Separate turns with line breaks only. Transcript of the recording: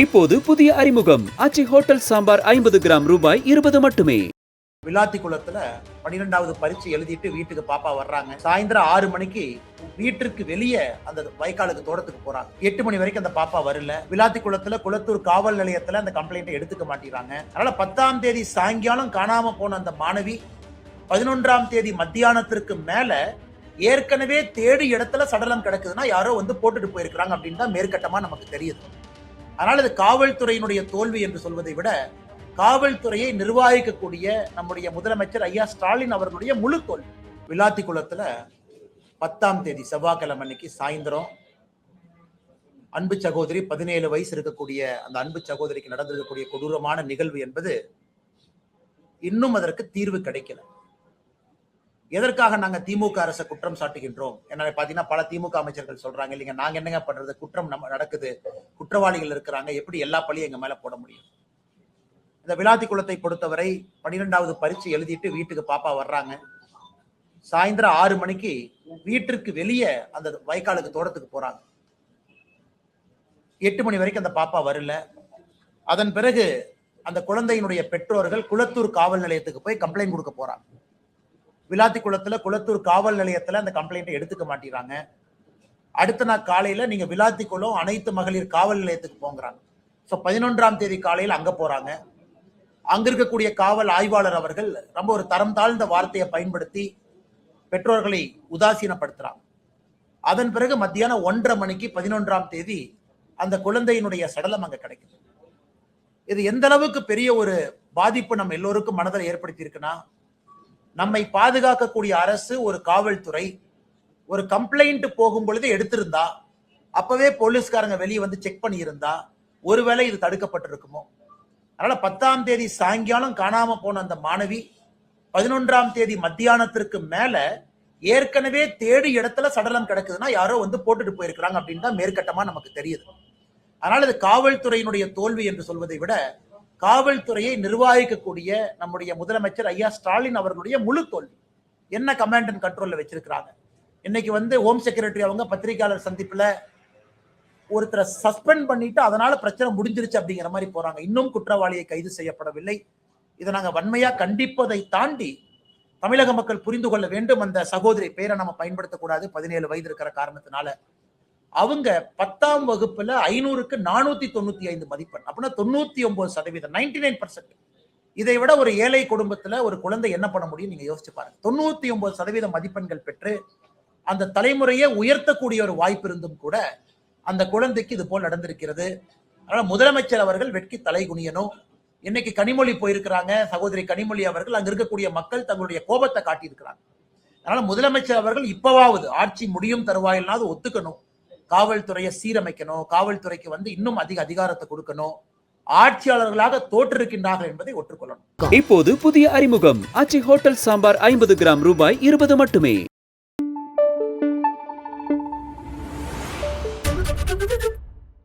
இப்போது புதிய அறிமுகம் ஆச்சி ஹோட்டல் சாம்பார் 50 கிராம் ரூபாய் 20 மட்டுமே.
விளாத்திக்குளத்துல 12வது பரீட்சை எழுதிட்டு வீட்டுக்கு பாப்பா வர்றாங்க. சாயந்தரம் 6 மணிக்கு வீட்டிற்கு வெளியே அந்த வயக்காலுக்கு தோட்டத்துக்கு போறாங்க. 8 மணி வரைக்கும் அந்த பாப்பா வரல. விளாத்திக்குளத்துல குளத்தூர் காவல் நிலையத்துல அந்த கம்ப்ளைண்ட் எடுத்துக்க மாட்டேங்கிறாங்க. அதனால 10ஆம் தேதி சாயங்காலம் காணாம போன அந்த மாணவி 11ஆம் தேதி மத்தியானத்திற்கு மேல ஏற்கனவே தேடி இடத்துல சடலம் கிடக்குதுன்னா யாரோ வந்து போட்டுட்டு போயிருக்கிறாங்க அப்படின்னு தான் மேற்கட்டமா நமக்கு தெரியுது. அதனால இது காவல்துறையினுடைய தோல்வி என்று சொல்வதை விட காவல்துறையை நிர்வகிக்கக்கூடிய நம்முடைய முதலமைச்சர் ஐயா ஸ்டாலின் அவர்களுடைய முழு தோல்வி. விளாத்திக்குளத்துல 10ஆம் தேதி செவ்வாய்க்கிழமை அன்னைக்கு சாயந்தரம் அன்பு சகோதரி 17 வயசு இருக்கக்கூடிய அந்த அன்பு சகோதரிக்கு நடந்திருக்கக்கூடிய கொடூரமான நிகழ்வு என்பது இன்னும் அதற்கு தீர்வு கிடைக்கல. எதற்காக நாங்க திமுக அரசை குற்றம் சாட்டுகின்றோம்? என்ன பாத்தீங்கன்னா பல திமுக அமைச்சர்கள் சொல்றாங்க, இல்லைங்க நாங்க என்னங்க பண்றது, குற்றம் நம்ம நடக்குது, குற்றவாளிகள் இருக்கிறாங்க, எப்படி எல்லா பழியும் எங்க மேல போட முடியும்? இந்த விளாத்திக்குளத்தை பொறுத்தவரை 12வது பரீட்சை எழுதிட்டு வீட்டுக்கு பாப்பா வர்றாங்க. சாயந்தரம் 6 மணிக்கு வீட்டிற்கு வெளியே அந்த வயக்காலுக்கு தோட்டத்துக்கு போறாங்க. 8 மணி வரைக்கும் அந்த பாப்பா வரல. அதன் பிறகு அந்த குழந்தையினுடைய பெற்றோர்கள் குளத்தூர் காவல் நிலையத்துக்கு போய் கம்ப்ளைண்ட் கொடுக்க போறாங்க. விளாத்திக்குளத்துல குளத்தூர் காவல் நிலையத்துல அந்த கம்ப்ளைண்ட்டை எடுத்துக்க மாட்டேங்கிறாங்க. அடுத்த நாள் காலையில நீங்க விளாத்திக்குளம் அனைத்து மகளிர் காவல் நிலையத்துக்கு போங்கிறாங்க. 11ஆம் தேதி காலையில் அங்க போறாங்க. அங்க இருக்கக்கூடிய காவல் ஆய்வாளர் அவர்கள் ரொம்ப ஒரு தரம் தாழ்ந்த வார்த்தையை பயன்படுத்தி பெற்றோர்களை உதாசீனப்படுத்துறாங்க. அதன் பிறகு மத்தியானம் 1:30 மணிக்கு 11ஆம் தேதி அந்த குழந்தையினுடைய சடலம் அங்க கிடைக்குது. இது எந்த அளவுக்கு பெரிய ஒரு பாதிப்பு நம்ம எல்லோருக்கும் மனதில் ஏற்படுத்தி இருக்குன்னா, நம்மை பாதுகாக்கக்கூடிய அரசு ஒரு காவல்துறை ஒரு கம்ப்ளைண்ட் போகும் பொழுது எடுத்திருந்தா, அப்பவே போலீஸ்காரங்க வெளியே வந்து செக் பண்ணி இருந்தா ஒருவேளை இது தடுக்கப்பட்டிருக்குமோ? அதனால 10ஆம் தேதி சாயங்காலம் காணாம போன அந்த மாணவி 11ஆம் தேதி மத்தியானத்திற்கு மேல ஏற்கனவே தேடி இடத்துல சடலம் கிடக்குதுன்னா யாரோ வந்து போட்டுட்டு போயிருக்கிறாங்க அப்படின்னு தான் மேற்கட்டமா நமக்கு தெரியுது. அதனால இது காவல்துறையினுடைய தோல்வி என்று சொல்வதை விட காவல்துறையை நிர்வகிக்கக்கூடிய நம்முடைய முதலமைச்சர் ஐயா ஸ்டாலின் அவர்களுடைய முழு தோல்வி. என்ன கமாண்ட் அண்ட் கண்ட்ரோல்ல வச்சிருக்கிறாங்க? இன்னைக்கு வந்து ஹோம் செக்ரட்டரி அவங்க பத்திரிகையாளர் சந்திப்புல ஒருத்தரை சஸ்பெண்ட் பண்ணிட்டு அதனால பிரச்சனை முடிஞ்சிருச்சு அப்படிங்கிற மாதிரி போறாங்க. இன்னும் குற்றவாளியை கைது செய்யப்படவில்லை. இதை நாங்க வன்மையா கண்டிப்பதை தாண்டி தமிழக மக்கள் புரிந்து கொள்ள வேண்டும். அந்த சகோதரி பேரை நம்ம பயன்படுத்தக்கூடாது, 17 வயது இருக்கிற காரணத்தினால. அவங்க 10ஆம் வகுப்புல 500க்கு 495 மதிப்பெண், அப்படின்னா 99%, 99%. இதை விட ஒரு ஏழை குடும்பத்துல ஒரு குழந்தை என்ன பண்ண முடியும் நீங்க யோசிச்சு பாருங்க. 99% மதிப்பெண்கள் பெற்று அந்த தலைமுறையை உயர்த்தக்கூடிய ஒரு வாய்ப்பு இருந்தும் கூட அந்த குழந்தைக்கு இது போல் நடந்திருக்கிறது. அதனால முதலமைச்சர் அவர்கள் வெட்கி தலை குனியணும். இன்னைக்கு கனிமொழி போயிருக்கிறாங்க, சகோதரி கனிமொழி அவர்கள் அங்க இருக்கக்கூடிய மக்கள் தங்களுடைய கோபத்தை காட்டியிருக்கிறாங்க. அதனால முதலமைச்சர் அவர்கள் இப்பவாவது ஆட்சி முடியும் தருவாயில்னாவது ஒத்துக்கணும், காவல்துறையை சீரமைக்கணும், காவல்துறைக்கு வந்து இன்னும் அதிக அதிகாரத்தை கொடுக்கணும், ஆட்சியாளர்களாக தோற்றிருக்கின்றார்கள் என்பதை ஒற்றுக்கொள்ளணும்.
இப்போது புதிய அறிமுகம் ஆச்சி ஹோட்டல் சாம்பார் 50 கிராம் ரூபாய் 20 மட்டுமே.